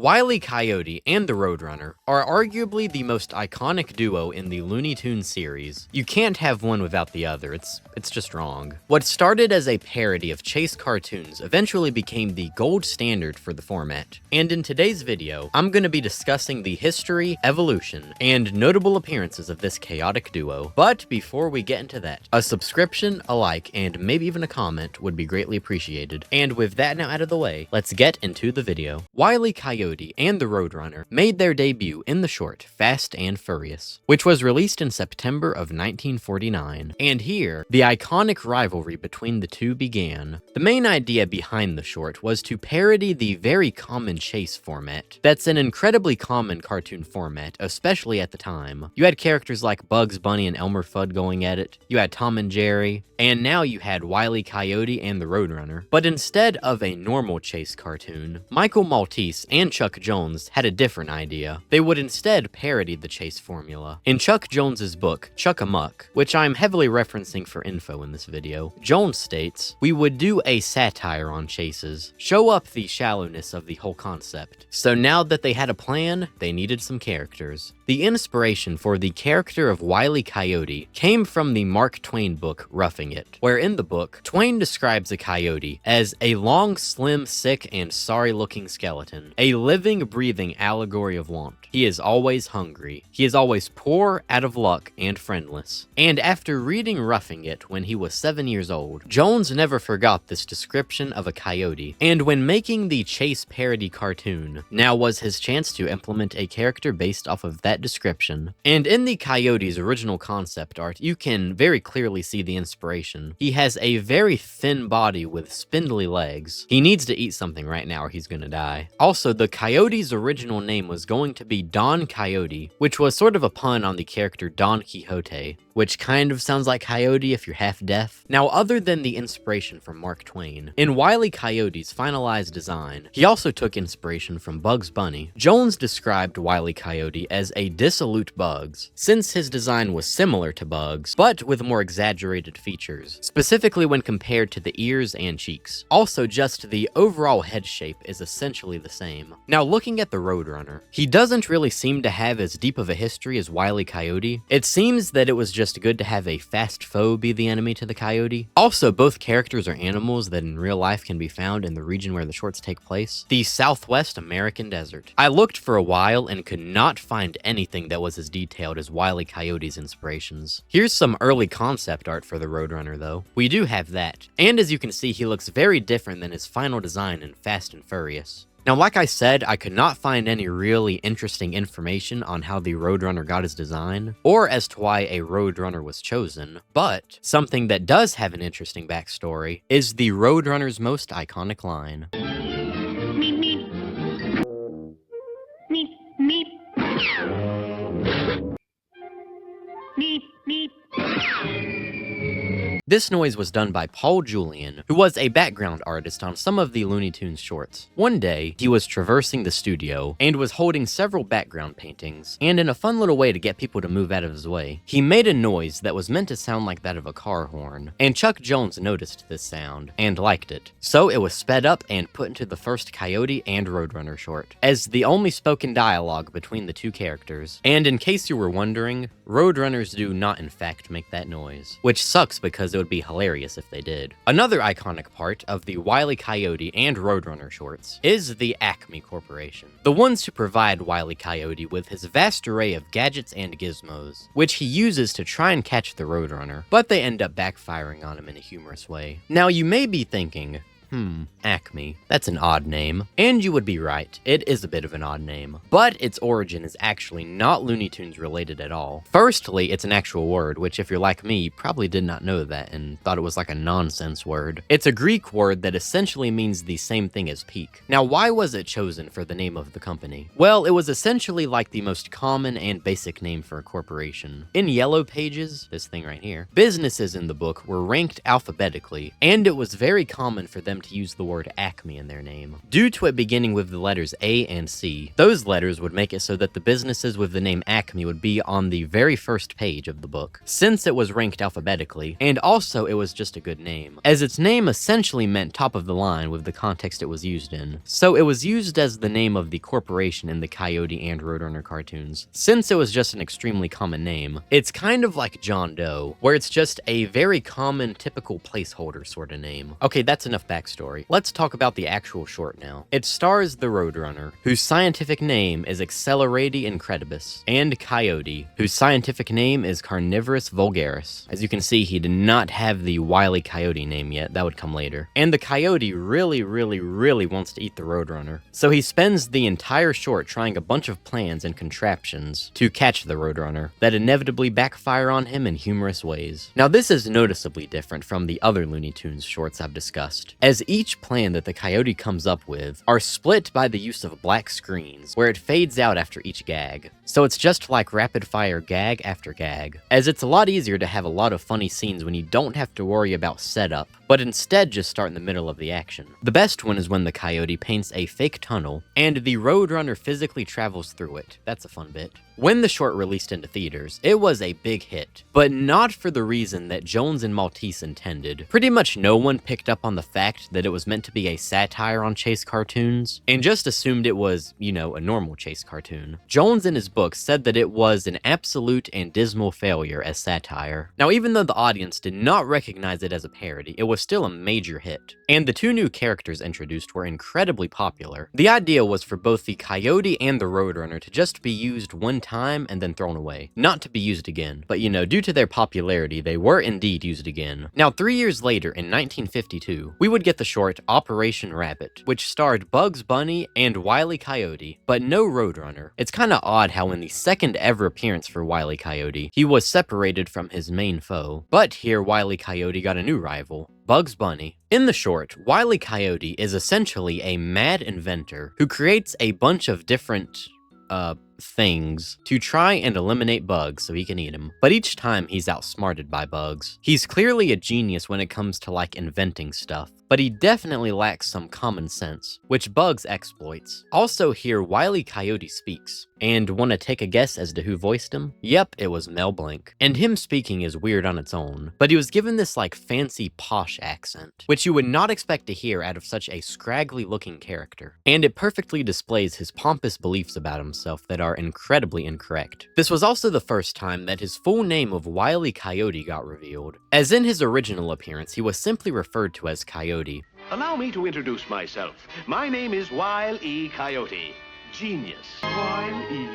Wile E. Coyote and the Roadrunner are arguably the most iconic duo in the Looney Tunes series. You can't have one without the other, it's just wrong. What started as a parody of chase cartoons eventually became the gold standard for the format. And in today's video, I'm going to be discussing the history, evolution, and notable appearances of this chaotic duo. But before we get into that, a subscription, a like, and maybe even a comment would be greatly appreciated. And with that now out of the way, let's get into the video. Wile E. Coyote and the Roadrunner made their debut in the short Fast and Furry-ous, which was released in September of 1949. And here, the iconic rivalry between the two began. The main idea behind the short was to parody the very common chase format that's an incredibly common cartoon format, especially at the time. You had characters like Bugs Bunny and Elmer Fudd going at it, you had Tom and Jerry, and now you had Wile E. Coyote and the Roadrunner. But instead of a normal chase cartoon, Michael Maltese and Chuck Jones had a different idea. They would instead parody the chase formula. In Chuck Jones's book, Chuck-a-Muck, which I'm heavily referencing for info in this video, Jones states, "We would do a satire on chases, show up the shallowness of the whole concept. So now that they had a plan, they needed some characters." The inspiration for the character of Wile E. Coyote came from the Mark Twain book Roughing It, where in the book, Twain describes a coyote as a long, slim, sick, and sorry-looking skeleton, a living, breathing allegory of want. He is always hungry. He is always poor, out of luck, and friendless. And after reading Roughing It when he was 7 years old, Jones never forgot this description of a coyote, and when making the chase parody cartoon, now was his chance to implement a character based off of that description. And in the coyote's original concept art, you can very clearly see the inspiration. He has a very thin body with spindly legs. He needs to eat something right now or he's gonna die. Also, the coyote's original name was going to be Don Coyote, which was sort of a pun on the character Don Quixote, which kind of sounds like Coyote if you're half deaf. Now, other than the inspiration from Mark Twain, in Wile E. Coyote's finalized design, he also took inspiration from Bugs Bunny. Jones described Wile E. Coyote as a dissolute Bugs, since his design was similar to Bugs, but with more exaggerated features, specifically when compared to the ears and cheeks. Also, just the overall head shape is essentially the same. Now, looking at the Roadrunner, he doesn't really seem to have as deep of a history as Wile E. Coyote. It seems that it was just good to have a fast foe be the enemy to the coyote. Also, both characters are animals that in real life can be found in the region where the shorts take place, the Southwest American desert. I looked for a while and could not find anything that was as detailed as Wile E. Coyote's inspirations. Here's some early concept art for the Roadrunner though. We do have that, and as you can see, he looks very different than his final design in Fast and Furry-ous. Now, like I said, I could not find any really interesting information on how the Roadrunner got his design, or as to why a Roadrunner was chosen, but something that does have an interesting backstory is the Roadrunner's most iconic line. Meep, meep. Meep, meep. Meep, meep. This noise was done by Paul Julian, who was a background artist on some of the Looney Tunes shorts. One day, he was traversing the studio and was holding several background paintings, and in a fun little way to get people to move out of his way, he made a noise that was meant to sound like that of a car horn, and Chuck Jones noticed this sound and liked it. So it was sped up and put into the first Coyote and Roadrunner short, as the only spoken dialogue between the two characters. And in case you were wondering, Roadrunners do not in fact make that noise, which sucks because it would be hilarious if they did. Another iconic part of the Wile E. Coyote and Roadrunner shorts is the ACME Corporation, the ones who provide Wile E. Coyote with his vast array of gadgets and gizmos, which he uses to try and catch the Roadrunner, but they end up backfiring on him in a humorous way. Now, you may be thinking, Acme. That's an odd name. And you would be right, it is a bit of an odd name. But its origin is actually not Looney Tunes related at all. Firstly, it's an actual word, which if you're like me, you probably did not know that and thought it was like a nonsense word. It's a Greek word that essentially means the same thing as peak. Now, why was it chosen for the name of the company? Well, it was essentially like the most common and basic name for a corporation. In Yellow Pages, this thing right here, businesses in the book were ranked alphabetically, and it was very common for them them to use the word ACME in their name. Due to it beginning with the letters A and C, those letters would make it so that the businesses with the name ACME would be on the very first page of the book, since it was ranked alphabetically, and also it was just a good name, as its name essentially meant top of the line with the context it was used in. So it was used as the name of the corporation in the Coyote and Roadrunner cartoons, since it was just an extremely common name. It's kind of like John Doe, where it's just a very common, typical placeholder sort of name. Okay, that's enough backstory. Let's talk about the actual short now. It stars the Roadrunner, whose scientific name is Accelerati incredibus, and Coyote, whose scientific name is Carnivorus vulgaris. As you can see, he did not have the Wile E. Coyote name yet, that would come later. And the Coyote really wants to eat the Roadrunner, so he spends the entire short trying a bunch of plans and contraptions to catch the Roadrunner that inevitably backfire on him in humorous ways. Now this is noticeably different from the other Looney Tunes shorts I've discussed, as each plan that the Coyote comes up with are split by the use of black screens, where it fades out after each gag. So it's just like rapid fire gag after gag, as it's a lot easier to have a lot of funny scenes when you don't have to worry about setup, but instead just start in the middle of the action. The best one is when the Coyote paints a fake tunnel, and the Roadrunner physically travels through it. That's a fun bit. When the short released into theaters, it was a big hit, but not for the reason that Jones and Maltese intended. Pretty much no one picked up on the fact that it was meant to be a satire on chase cartoons, and just assumed it was, you know, a normal chase cartoon. Jones in his book said that it was an absolute and dismal failure as satire. Now, even though the audience did not recognize it as a parody, it was still a major hit, and the two new characters introduced were incredibly popular. The idea was for both the Coyote and the Roadrunner to just be used one time and then thrown away, not to be used again, but you know, due to their popularity, they were indeed used again. Now, 3 years later, in 1952, we would get the short Operation Rabbit, which starred Bugs Bunny and Wile E. Coyote, but no Roadrunner. It's kinda odd how in the second ever appearance for Wile E. Coyote, he was separated from his main foe, but here Wile E. Coyote got a new rival, Bugs Bunny. In the short, Wile E. Coyote is essentially a mad inventor who creates a bunch of different, things to try and eliminate Bugs so he can eat him. But each time he's outsmarted by Bugs. He's clearly a genius when it comes to like inventing stuff, but he definitely lacks some common sense, which Bugs exploits. Also here, Wile E. Coyote speaks. And wanna take a guess as to who voiced him? Yep, it was Mel Blanc. And him speaking is weird on its own, but he was given this like fancy posh accent, which you would not expect to hear out of such a scraggly looking character. And it perfectly displays his pompous beliefs about himself that are incredibly incorrect. This was also the first time that his full name of Wile E. Coyote got revealed, as in his original appearance he was simply referred to as Coyote. Allow me to introduce myself. My name is Wile E. Coyote. Genius. Wile E,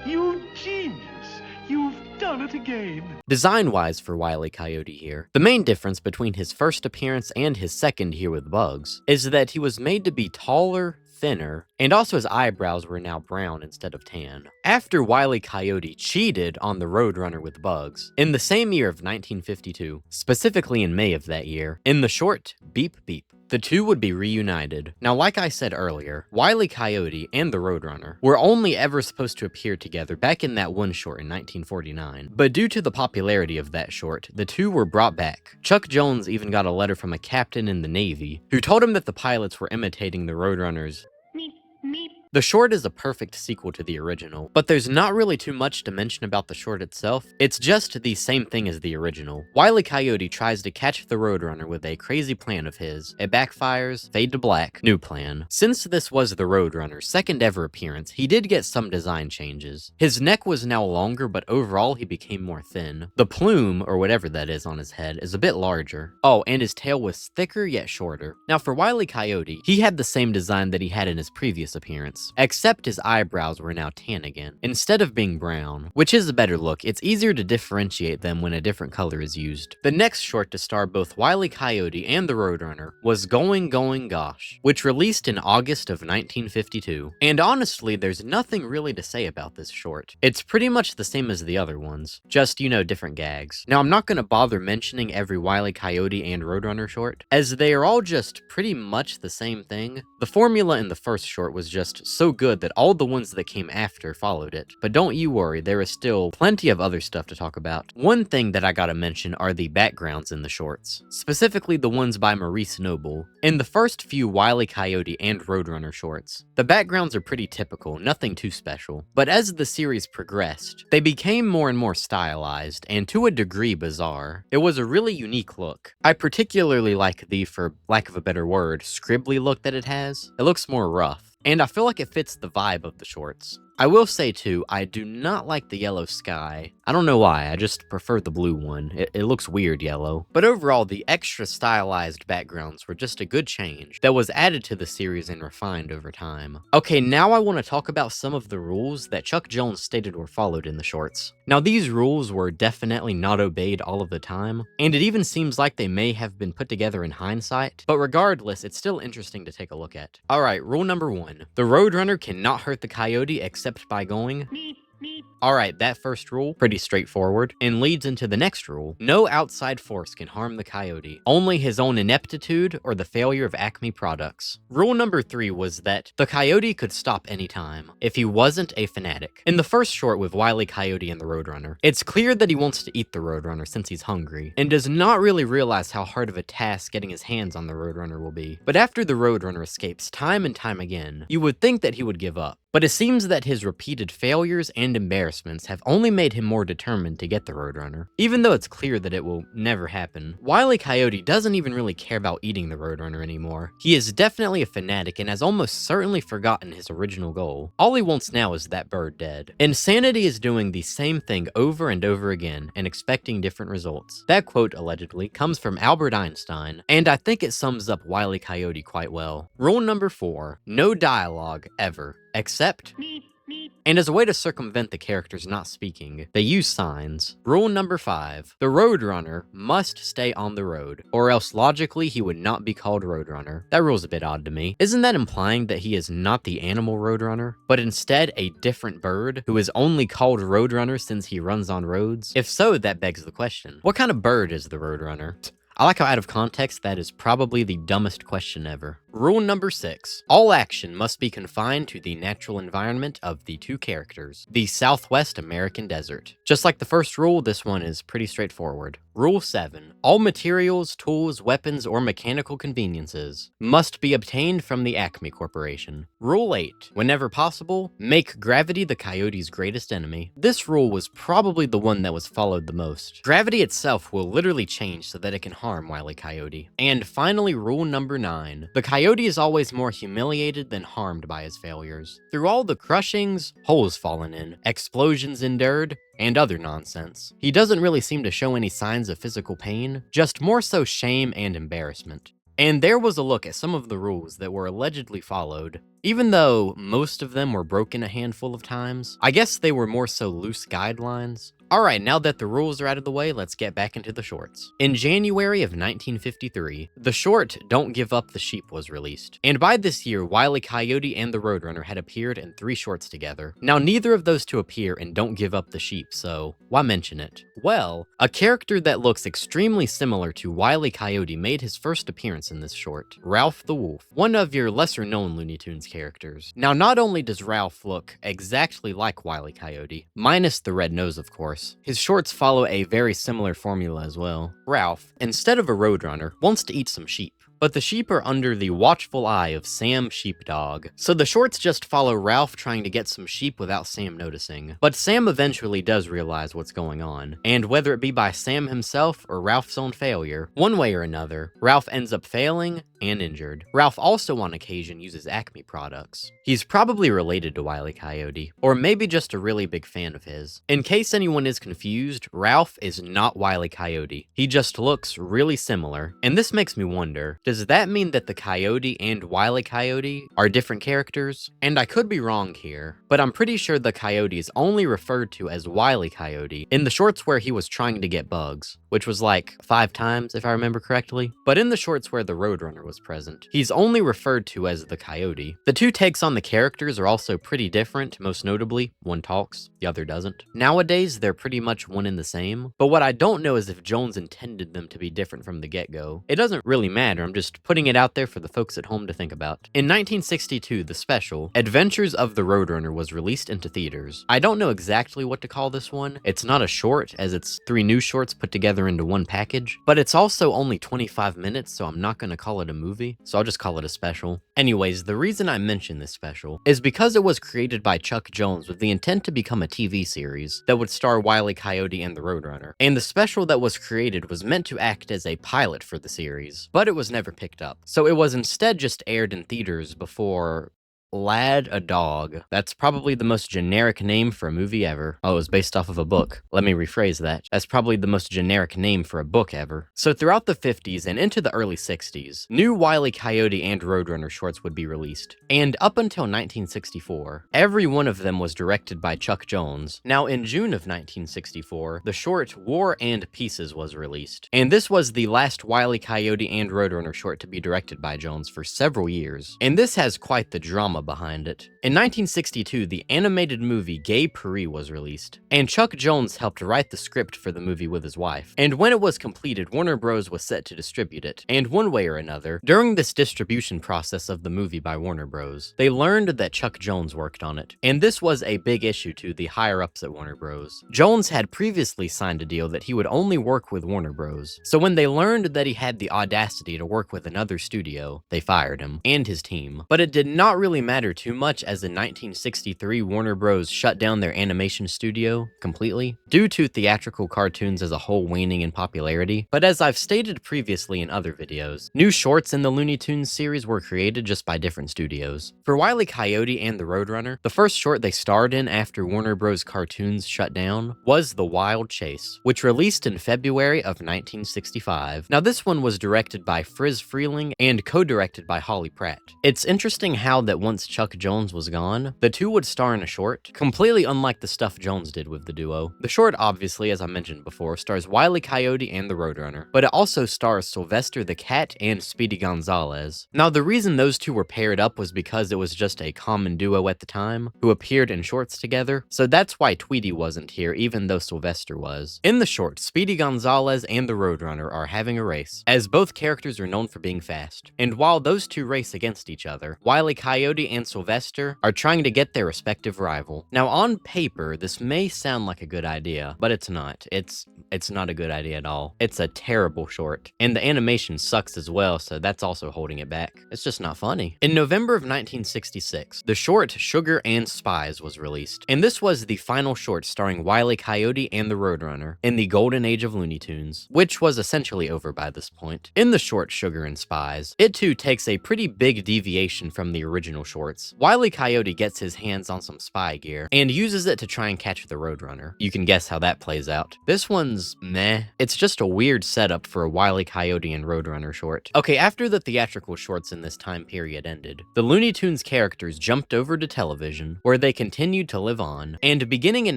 you genius! You've done it again! Design-wise for Wile E. Coyote here, the main difference between his first appearance and his second here with Bugs is that he was made to be taller, thinner, and also his eyebrows were now brown instead of tan. After Wile E. Coyote cheated on the Roadrunner with Bugs, in the same year of 1952, specifically in May of that year, in the short Beep Beep, the two would be reunited. Now, like I said earlier, Wile E. Coyote and the Roadrunner were only ever supposed to appear together back in that one short in 1949, but due to the popularity of that short, the two were brought back. Chuck Jones even got a letter from a captain in the Navy who told him that the pilots were imitating the Roadrunners. Meep, meep. The short is a perfect sequel to the original, but there's not really too much to mention about the short itself. It's just the same thing as the original. Wile E. Coyote tries to catch the Roadrunner with a crazy plan of his. It backfires, fade to black, new plan. Since this was the Roadrunner's second ever appearance, he did get some design changes. His neck was now longer, but overall he became more thin. The plume, or whatever that is on his head, is a bit larger. Oh, and his tail was thicker yet shorter. Now for Wile E. Coyote, he had the same design that he had in his previous appearance, except his eyebrows were now tan again, instead of being brown, which is a better look. It's easier to differentiate them when a different color is used. The next short to star both Wile E. Coyote and the Roadrunner was Going Gosh, which released in August of 1952. And honestly, there's nothing really to say about this short. It's pretty much the same as the other ones, just, you know, different gags. Now, I'm not gonna bother mentioning every Wile E. Coyote and Roadrunner short, as they are all just pretty much the same thing. The formula in the first short was just so good that all the ones that came after followed it. But don't you worry, there is still plenty of other stuff to talk about. One thing that I gotta mention are the backgrounds in the shorts, specifically the ones by Maurice Noble. In the first few Wile E. Coyote and Roadrunner shorts, the backgrounds are pretty typical, nothing too special. But as the series progressed, they became more and more stylized, and to a degree bizarre. It was a really unique look. I particularly like the, for lack of a better word, scribbly look that it has. It looks more rough, and I feel like it fits the vibe of the shorts. I will say too, I do not like the yellow sky. I don't know why, I just prefer the blue one. It looks weird yellow. But overall, the extra stylized backgrounds were just a good change that was added to the series and refined over time. Okay, now I want to talk about some of the rules that Chuck Jones stated were followed in the shorts. Now these rules were definitely not obeyed all of the time, and it even seems like they may have been put together in hindsight, but regardless, it's still interesting to take a look at. Alright, rule number 1. The Roadrunner cannot hurt the Coyote except by going Meep, meep. Alright, that first rule, pretty straightforward, and leads into the next rule. No outside force can harm the Coyote, only his own ineptitude or the failure of Acme products. Rule number 3 was that the Coyote could stop anytime, if he wasn't a fanatic. In the first short with Wile E. Coyote and the Roadrunner, it's clear that he wants to eat the Roadrunner since he's hungry, and does not really realize how hard of a task getting his hands on the Roadrunner will be. But after the Roadrunner escapes time and time again, you would think that he would give up. But it seems that his repeated failures and embarrassments have only made him more determined to get the Roadrunner. Even though it's clear that it will never happen, Wile E. Coyote doesn't even really care about eating the Roadrunner anymore. He is definitely a fanatic and has almost certainly forgotten his original goal. All he wants now is that bird dead. Insanity is doing the same thing over and over again and expecting different results. That quote, allegedly, comes from Albert Einstein, and I think it sums up Wile E. Coyote quite well. Rule number 4, no dialogue, ever. Except, Meep, meep. and as a way to circumvent the characters not speaking, they use signs. Rule number 5, the Roadrunner must stay on the road, or else logically he would not be called Roadrunner. That rule's a bit odd to me. Isn't that implying that he is not the animal Roadrunner, but instead a different bird who is only called Roadrunner since he runs on roads? If so, that begs the question, what kind of bird is the Roadrunner? I like how out of context that is probably the dumbest question ever. Rule number 6. All action must be confined to the natural environment of the two characters, the Southwest American desert. Just like the first rule, this one is pretty straightforward. Rule 7. All materials, tools, weapons, or mechanical conveniences must be obtained from the Acme Corporation. Rule 8. Whenever possible, make gravity the Coyote's greatest enemy. This rule was probably the one that was followed the most. Gravity itself will literally change so that it can harm Wile E. Coyote. And finally, rule number 9. The Coyote is always more humiliated than harmed by his failures. Through all the crushings, holes fallen in, explosions endured, and other nonsense, he doesn't really seem to show any signs of physical pain, just more so shame and embarrassment. And there was a look at some of the rules that were allegedly followed. Even though most of them were broken a handful of times, I guess they were more so loose guidelines. Alright, now that the rules are out of the way, let's get back into the shorts. In January of 1953, the short Don't Give Up the Sheep was released. And by this year, Wile E. Coyote and the Roadrunner had appeared in 3 shorts together. Now, neither of those two appear in Don't Give Up the Sheep, so why mention it? Well, a character that looks extremely similar to Wile E. Coyote made his first appearance in this short, Ralph the Wolf, one of your lesser-known Looney Tunes characters. Now, not only does Ralph look exactly like Wile E. Coyote, minus the red nose, of course, his shorts follow a very similar formula as well. Ralph, instead of a Roadrunner, wants to eat some sheep, but the sheep are under the watchful eye of Sam Sheepdog. So the shorts just follow Ralph trying to get some sheep without Sam noticing. But Sam eventually does realize what's going on, and whether it be by Sam himself or Ralph's own failure, one way or another, Ralph ends up failing and injured. Ralph also on occasion uses Acme products. He's probably related to Wile E. Coyote, or maybe just a really big fan of his. In case anyone is confused, Ralph is not Wile E. Coyote. He just looks really similar, and this makes me wonder, does that mean that the Coyote and Wile E. Coyote are different characters? And I could be wrong here, but I'm pretty sure the Coyote is only referred to as Wile E. Coyote in the shorts where he was trying to get bugs, which was like 5 times if I remember correctly. But in the shorts where the Roadrunner was present, he's only referred to as the Coyote. The two takes on the characters are also pretty different, most notably, one talks, the other doesn't. Nowadays, they're pretty much one and the same, but what I don't know is if Jones intended them to be different from the get-go. It doesn't really matter, I'm just just putting it out there for the folks at home to think about. In 1962, the special, Adventures of the Roadrunner, was released into theaters. I don't know exactly what to call this one. It's not a short, as it's 3 new shorts put together into one package, but it's also only 25 minutes, so I'm not gonna call it a movie, so I'll just call it a special. Anyways, the reason I mention this special is because it was created by Chuck Jones with the intent to become a TV series that would star Wile E. Coyote and the Roadrunner, and the special that was created was meant to act as a pilot for the series, but it was never picked up, so it was instead just aired in theaters before Lad a Dog. That's probably the most generic name for a movie ever. Oh, it was based off of a book. Let me rephrase that. That's probably the most generic name for a book ever. So throughout the 50s and into the early 60s, new Wile E. Coyote and Roadrunner shorts would be released. And up until 1964, every one of them was directed by Chuck Jones. Now in June of 1964, the short War and Pieces was released. And this was the last Wile E. Coyote and Roadrunner short to be directed by Jones for several years. And this has quite the drama behind it. In 1962, the animated movie Gay Paris was released, and Chuck Jones helped write the script for the movie with his wife. And when it was completed, Warner Bros. Was set to distribute it. And one way or another, during this distribution process of the movie by Warner Bros., they learned that Chuck Jones worked on it. And this was a big issue to the higher-ups at Warner Bros. Jones had previously signed a deal that he would only work with Warner Bros. So when they learned that he had the audacity to work with another studio, they fired him and his team. But it did not really matter too much, as in 1963 Warner Bros. Shut down their animation studio completely due to theatrical cartoons as a whole waning in popularity. But as I've stated previously in other videos, new shorts in the Looney Tunes series were created just by different studios. For Wile E. Coyote and the Roadrunner, the first short they starred in after Warner Bros. Cartoons shut down was The Wild Chase, which released in February of 1965. Now this one was directed by Friz Freleng and co-directed by Holly Pratt. It's interesting how that once Chuck Jones was gone, the two would star in a short, completely unlike the stuff Jones did with the duo. The short, obviously, as I mentioned before, stars Wile E. Coyote and the Roadrunner, but it also stars Sylvester the Cat and Speedy Gonzales. Now, the reason those two were paired up was because it was just a common duo at the time, who appeared in shorts together, so that's why Tweety wasn't here, even though Sylvester was. In the short, Speedy Gonzales and the Roadrunner are having a race, as both characters are known for being fast. And while those two race against each other, Wile E. Coyote and Sylvester are trying to get their respective rival. Now on paper, this may sound like a good idea, but it's not. It's not a good idea at all. It's a terrible short. And the animation sucks as well, so that's also holding it back. It's just not funny. In November of 1966, the short Sugar and Spies was released. And this was the final short starring Wile E. Coyote and the Roadrunner in the golden age of Looney Tunes, which was essentially over by this point. In the short Sugar and Spies, it too takes a pretty big deviation from the original shorts. Wile E. Coyote gets his hands on some spy gear and uses it to try and catch the Roadrunner. You can guess how that plays out. This one's meh. It's just a weird setup for a Wile E. Coyote and Roadrunner short. Okay, after the theatrical shorts in this time period ended, the Looney Tunes characters jumped over to television, where they continued to live on, and beginning in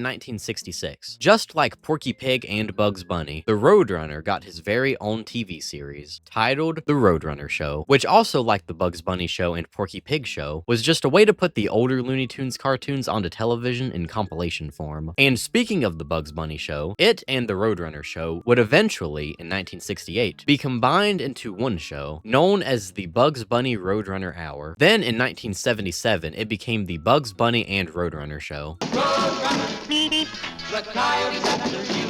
1966, just like Porky Pig and Bugs Bunny, the Roadrunner got his very own TV series, titled The Roadrunner Show, which also, like the Bugs Bunny show and Porky Pig show, was just a way to put the older Looney Tunes cartoons onto television in compilation form. And speaking of the Bugs Bunny show, it and the Roadrunner show would eventually, in 1968, be combined into one show, known as the Bugs Bunny Roadrunner Hour. Then in 1977, it became the Bugs Bunny and Roadrunner Show. Meep, meep. The coyote's after you.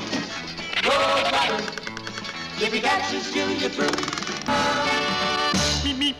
Roadrunner, if he catches you, you're through. Meep, meep.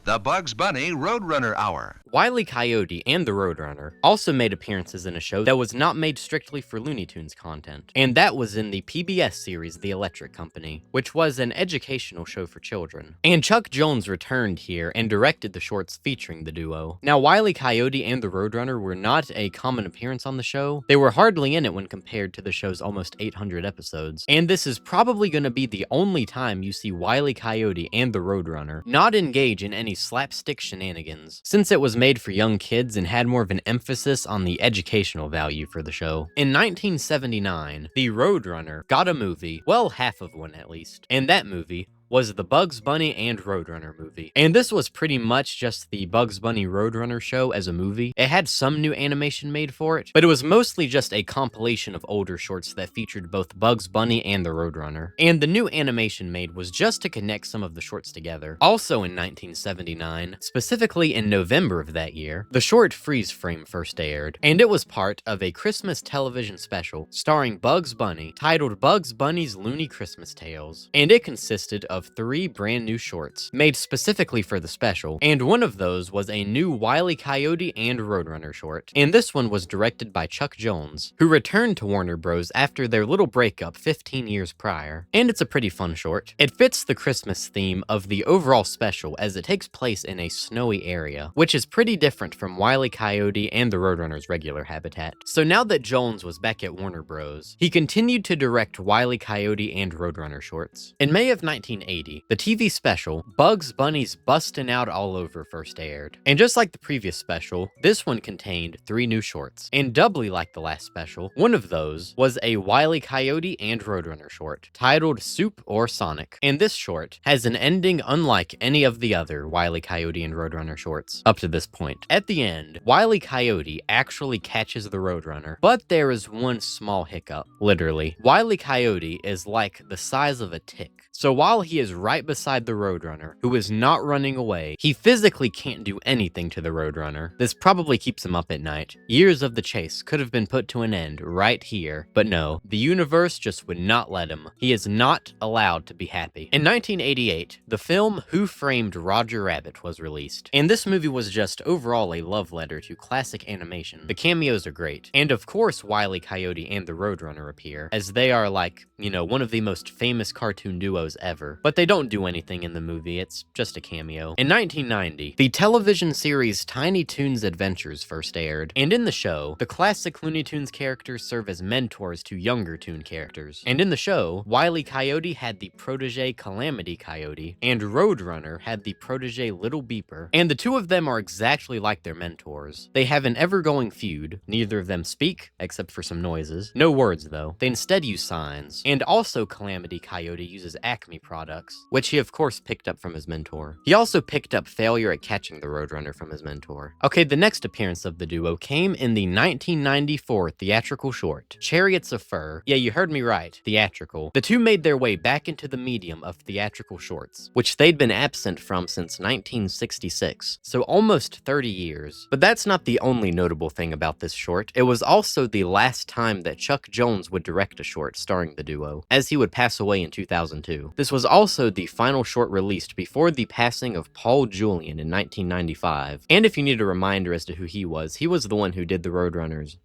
The Bugs Bunny Roadrunner Hour. Wile E. Coyote and the Roadrunner also made appearances in a show that was not made strictly for Looney Tunes content, and that was in the PBS series The Electric Company, which was an educational show for children. And Chuck Jones returned here and directed the shorts featuring the duo. Now, Wile E. Coyote and the Roadrunner were not a common appearance on the show. They were hardly in it when compared to the show's almost 800 episodes, and this is probably going to be the only time you see Wile E. Coyote and the Roadrunner not engage in any slapstick shenanigans, since it was made for young kids and had more of an emphasis on the educational value for the show. In 1979, the Roadrunner got a movie, well, half of one at least, and that movie was the Bugs Bunny and Roadrunner movie. And this was pretty much just the Bugs Bunny Roadrunner show as a movie. It had some new animation made for it, but it was mostly just a compilation of older shorts that featured both Bugs Bunny and the Roadrunner. And the new animation made was just to connect some of the shorts together. Also in 1979, specifically in November of that year, the short Freeze Frame first aired, and it was part of a Christmas television special starring Bugs Bunny titled Bugs Bunny's Looney Christmas Tales. And it consisted of 3 brand new shorts made specifically for the special, and one of those was a new Wile E. Coyote and Roadrunner short. And this one was directed by Chuck Jones, who returned to Warner Bros. After their little breakup 15 years prior. And it's a pretty fun short. It fits the Christmas theme of the overall special as it takes place in a snowy area, which is pretty different from Wile E. Coyote and the Roadrunner's regular habitat. So now that Jones was back at Warner Bros., he continued to direct Wile E. Coyote and Roadrunner shorts. In May of 1980, the TV special Bugs Bunny's Bustin' Out All Over first aired. And just like the previous special, this one contained 3 new shorts. And doubly like the last special, one of those was a Wile E. Coyote and Roadrunner short titled Soup or Sonic. And this short has an ending unlike any of the other Wile E. Coyote and Roadrunner shorts up to this point. At the end, Wile E. Coyote actually catches the Roadrunner, but there is one small hiccup. Literally, Wile E. Coyote is like the size of a tick. So while he is right beside the Roadrunner, who is not running away, he physically can't do anything to the Roadrunner. This probably keeps him up at night. Years of the chase could have been put to an end right here, but no, the universe just would not let him. He is not allowed to be happy. In 1988, the film Who Framed Roger Rabbit was released, and this movie was just overall a love letter to classic animation. The cameos are great, and of course Wile E. Coyote and the Roadrunner appear, as they are like, you know, one of the most famous cartoon duos ever. But they don't do anything in the movie, it's just a cameo. In 1990, the television series Tiny Toons Adventures first aired, and in the show, the classic Looney Tunes characters serve as mentors to younger Toon characters. And in the show, Wile E. Coyote had the protege Calamity Coyote, and Roadrunner had the protege Little Beeper. And the two of them are exactly like their mentors. They have an ever-going feud. Neither of them speak, except for some noises. No words, though. They instead use signs. And also Calamity Coyote uses ACME products, which he of course picked up from his mentor. He also picked up failure at catching the Roadrunner from his mentor. Okay, the next appearance of the duo came in the 1994 theatrical short, Chariots of Fur. Yeah, you heard me right, theatrical. The two made their way back into the medium of theatrical shorts, which they'd been absent from since 1966, so almost 30 years. But that's not the only notable thing about this short. It was also the last time that Chuck Jones would direct a short starring the duo, as he would pass away in 2002. This was also the final short released before the passing of Paul Julian in 1995. And if you need a reminder as to who he was the one who did the Roadrunners.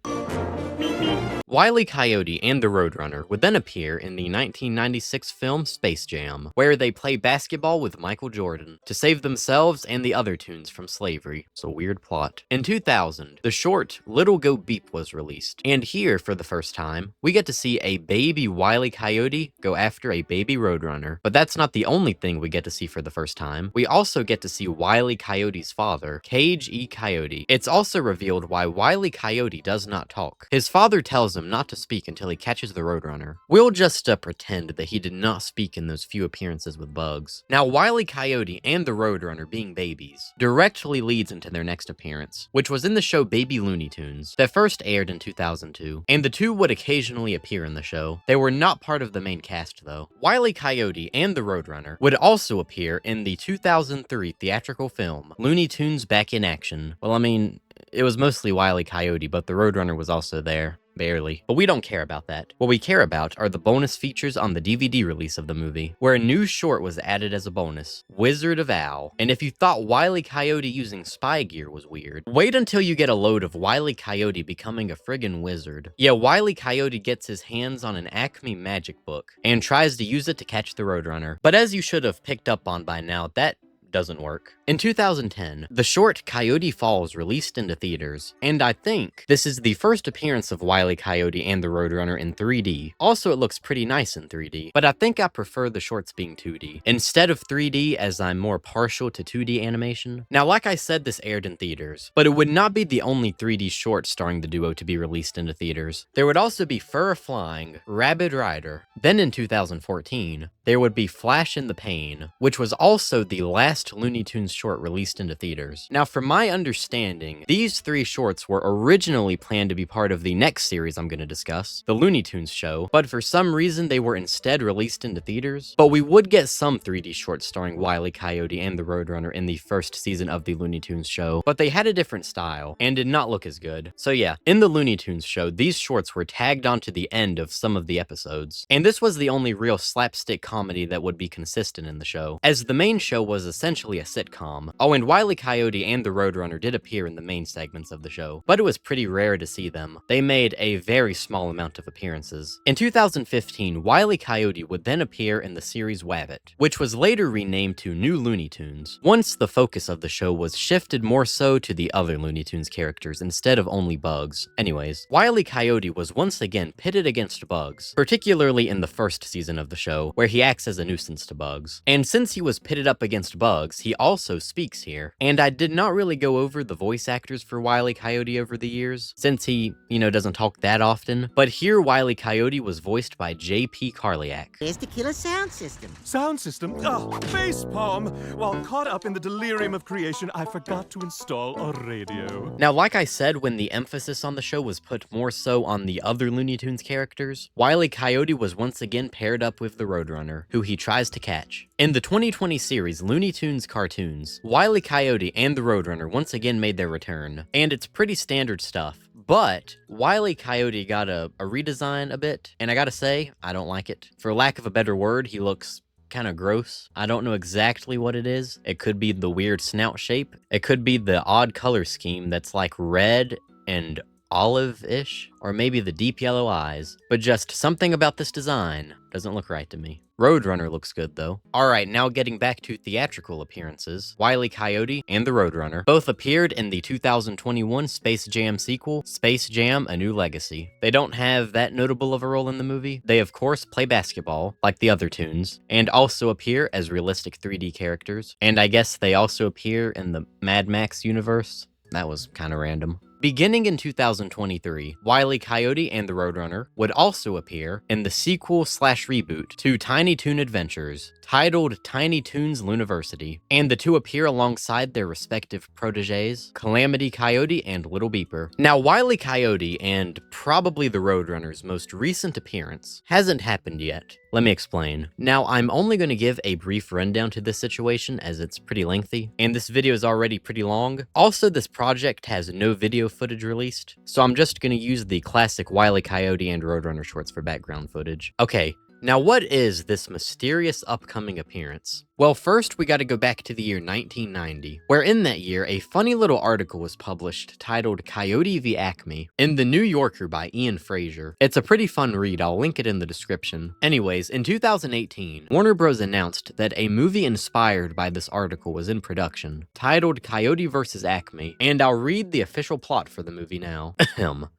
Wile E. Coyote and the Roadrunner would then appear in the 1996 film Space Jam, where they play basketball with Michael Jordan to save themselves and the other Toons from slavery. It's a weird plot. In 2000, the short Little Goat Beep was released, and here, for the first time, we get to see a baby Wile E. Coyote go after a baby Roadrunner. But that's not the only thing we get to see for the first time. We also get to see Wile E. Coyote's father, Cage E. Coyote. It's also revealed why Wile E. Coyote does not talk. His father tells him not to speak until he catches the Roadrunner. We'll just pretend that he did not speak in those few appearances with Bugs. Now, Wile E. Coyote and the Roadrunner being babies directly leads into their next appearance, which was in the show Baby Looney Tunes, that first aired in 2002, and the two would occasionally appear in the show. They were not part of the main cast, though. Wile E. Coyote and the Roadrunner would also appear in the 2003 theatrical film Looney Tunes Back in Action. Well, I mean, it was mostly Wile E. Coyote, but the Roadrunner was also there. Barely. But we don't care about that. What we care about are the bonus features on the DVD release of the movie, where a new short was added as a bonus, Whizzard of Ow. And if you thought Wile E. Coyote using spy gear was weird, wait until you get a load of Wile E. Coyote becoming a friggin' wizard. Yeah, Wile E. Coyote gets his hands on an ACME magic book, and tries to use it to catch the Roadrunner. But as you should have picked up on by now, that doesn't work. In 2010, the short Coyote Falls released into theaters, and I think this is the first appearance of Wile E. Coyote and the Roadrunner in 3D. Also, it looks pretty nice in 3D, but I think I prefer the shorts being 2D, instead of 3D, as I'm more partial to 2D animation. Now, like I said, this aired in theaters, but it would not be the only 3D short starring the duo to be released into theaters. There would also be Fur Flying, Rabid Rider. Then in 2014, there would be Flash in the Pane, which was also the last Looney Tunes short released into theaters. Now, from my understanding, these 3 shorts were originally planned to be part of the next series I'm going to discuss, the Looney Tunes Show, but for some reason they were instead released into theaters. But we would get some 3D shorts starring Wile E. Coyote and the Roadrunner in the first season of the Looney Tunes Show, but they had a different style and did not look as good. So yeah, in the Looney Tunes Show, these shorts were tagged onto the end of some of the episodes, and this was the only real slapstick comedy that would be consistent in the show, as the main show was essentially a sitcom. Oh, and Wile E. Coyote and the Roadrunner did appear in the main segments of the show, but it was pretty rare to see them. They made a very small amount of appearances. In 2015, Wile E. Coyote would then appear in the series Wabbit, which was later renamed to New Looney Tunes, once the focus of the show was shifted more so to the other Looney Tunes characters instead of only Bugs. Anyways, Wile E. Coyote was once again pitted against Bugs, particularly in the first season of the show, where he acts as a nuisance to Bugs. And since he was pitted up against Bugs, he also speaks here. And I did not really go over the voice actors for Wile E. Coyote over the years, since he, doesn't talk that often, but here Wile E. Coyote was voiced by JP Karliak. There's the killer sound system. Sound system? Oh, facepalm! While caught up in the delirium of creation, I forgot to install a radio. Now, like I said, when the emphasis on the show was put more so on the other Looney Tunes characters, Wile E. Coyote was once again paired up with the Roadrunner, who he tries to catch. In the 2020 series Looney Tunes Cartoons, Wile E. Coyote and the Roadrunner once again made their return, and it's pretty standard stuff. But Wile E. Coyote got a redesign a bit, and I gotta say, I don't like it. For lack of a better word, he looks kind of gross. I don't know exactly what it is. It could be the weird snout shape. It could be the odd color scheme that's like red and olive-ish, or maybe the deep yellow eyes, but just something about this design doesn't look right to me. Roadrunner looks good though. Alright, now getting back to theatrical appearances, Wile E. Coyote and the Roadrunner both appeared in the 2021 Space Jam sequel, Space Jam: A New Legacy. They don't have that notable of a role in the movie. They of course play basketball, like the other Toons, and also appear as realistic 3D characters, and I guess they also appear in the Mad Max universe. That was kinda random. Beginning in 2023, Wile E. Coyote and the Roadrunner would also appear in the sequel/reboot to Tiny Toon Adventures, titled Tiny Toons Looniversity, and the two appear alongside their respective proteges, Calamity Coyote and Little Beeper. Now, Wile E. Coyote and probably the Roadrunner's most recent appearance hasn't happened yet. Let me explain. Now, I'm only going to give a brief rundown to this situation as it's pretty lengthy, and this video is already pretty long. Also, this project has no video footage released, so I'm just going to use the classic Wile E. Coyote and Roadrunner shorts for background footage. Okay, now what is this mysterious upcoming appearance? Well, first we gotta go back to the year 1990, where in that year, a funny little article was published titled Coyote v. Acme in The New Yorker by Ian Fraser. It's a pretty fun read, I'll link it in the description. Anyways, in 2018, Warner Bros. Announced that a movie inspired by this article was in production, titled Coyote vs. Acme, and I'll read the official plot for the movie now.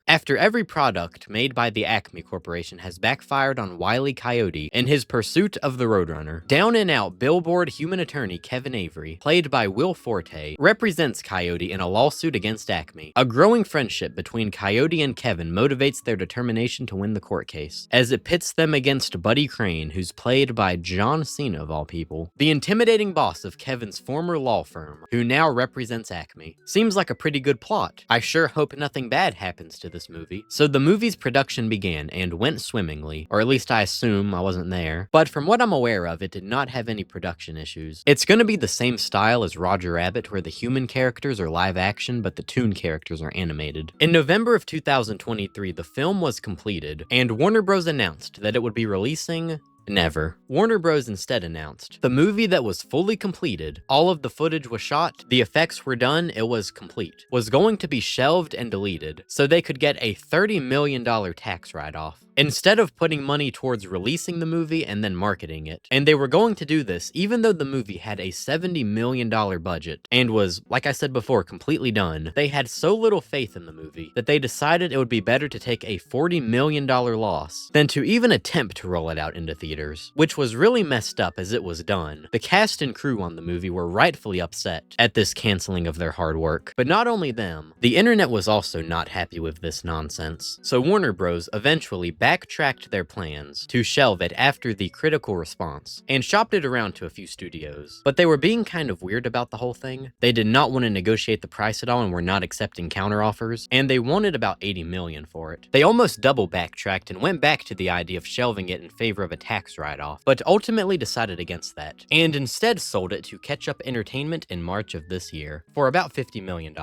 After every product made by the Acme Corporation has backfired on Wile E. Coyote in his pursuit of the Roadrunner, down and out Billboard human attorney Kevin Avery, played by Will Forte, represents Coyote in a lawsuit against Acme. A growing friendship between Coyote and Kevin motivates their determination to win the court case, as it pits them against Buddy Crane, who's played by John Cena of all people, the intimidating boss of Kevin's former law firm, who now represents Acme. Seems like a pretty good plot. I sure hope nothing bad happens to this movie. So the movie's production began and went swimmingly, or at least I assume, I wasn't there, but from what I'm aware of, it did not have any production issues. It's gonna be the same style as Roger Rabbit, where the human characters are live action, but the toon characters are animated. In November of 2023, the film was completed, and Warner Bros. Announced that it would be releasing Never. Warner Bros. Instead announced the movie that was fully completed, all of the footage was shot, the effects were done, it was complete, was going to be shelved and deleted so they could get a $30 million tax write-off, instead of putting money towards releasing the movie and then marketing it. And they were going to do this even though the movie had a $70 million budget and was, like I said before, completely done. They had so little faith in the movie that they decided it would be better to take a $40 million loss than to even attempt to roll it out into theaters, which was really messed up as it was done. The cast and crew on the movie were rightfully upset at this canceling of their hard work. But not only them, the internet was also not happy with this nonsense. So Warner Bros. Eventually backtracked their plans to shelve it after the critical response and shopped it around to a few studios. But they were being kind of weird about the whole thing. They did not want to negotiate the price at all and were not accepting counteroffers, and they wanted about $80 million for it. They almost double backtracked and went back to the idea of shelving it in favor of a tax write-off, but ultimately decided against that, and instead sold it to Ketchup Entertainment in March of this year for about $50 million.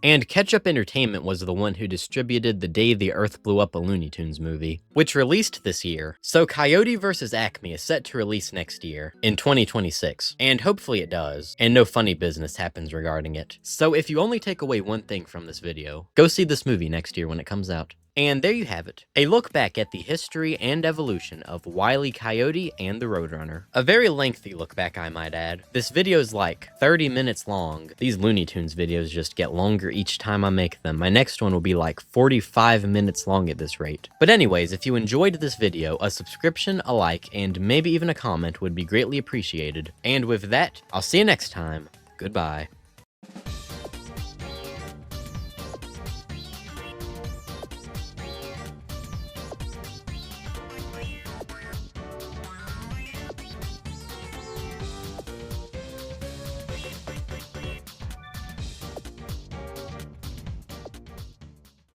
And Ketchup Entertainment was the one who distributed The Day the Earth Blew Up, a Looney Tunes movie, which released this year. So Coyote vs. Acme is set to release next year, in 2026, and hopefully it does, and no funny business happens regarding it. So if you only take away one thing from this video, go see this movie next year when it comes out. And there you have it, a look back at the history and evolution of Wile E. Coyote and the Roadrunner. A very lengthy look back, I might add. This video's like 30 minutes long. These Looney Tunes videos just get longer each time I make them. My next one will be like 45 minutes long at this rate. But anyways, if you enjoyed this video, a subscription, a like, and maybe even a comment would be greatly appreciated. And with that, I'll see you next time. Goodbye.